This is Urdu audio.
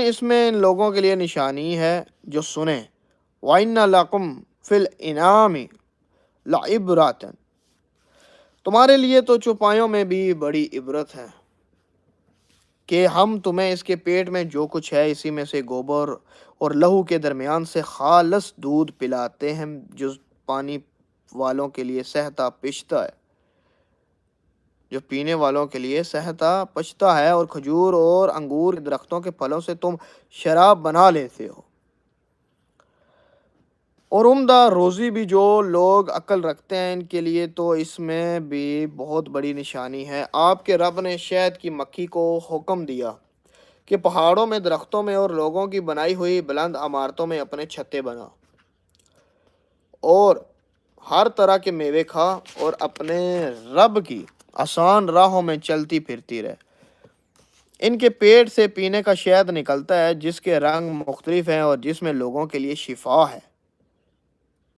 اس میں ان لوگوں کے لیے نشانی ہے جو سنیں۔ وَإِنَّ لَكُمْ فِي الْإِنْعَامِ لَعِبْرَةً، تمہارے لیے تو چوپایوں میں بھی بڑی عبرت ہے کہ ہم تمہیں اس کے پیٹ میں جو کچھ ہے اسی میں سے گوبر اور لہو کے درمیان سے خالص دودھ پلاتے ہیں جو پانی والوں کے لیے سہتا پچھتا ہے، جو پینے والوں کے لیے سہتا پچھتا ہے، اور کھجور اور انگور کے درختوں کے پھلوں سے تم شراب بنا لیتے ہو۔ اور عمدہ روزی بھی جو لوگ عقل رکھتے ہیں ان کے لیے تو اس میں بھی بہت بڑی نشانی ہے۔ آپ کے رب نے شہد کی مکھی کو حکم دیا کہ پہاڑوں میں، درختوں میں اور لوگوں کی بنائی ہوئی بلند عمارتوں میں اپنے چھتے بنا، اور ہر طرح کے میوے کھا اور اپنے رب کی آسان راہوں میں چلتی پھرتی رہے۔ ان کے پیٹ سے پینے کا شہد نکلتا ہے جس کے رنگ مختلف ہیں اور جس میں لوگوں کے لیے شفا ہے۔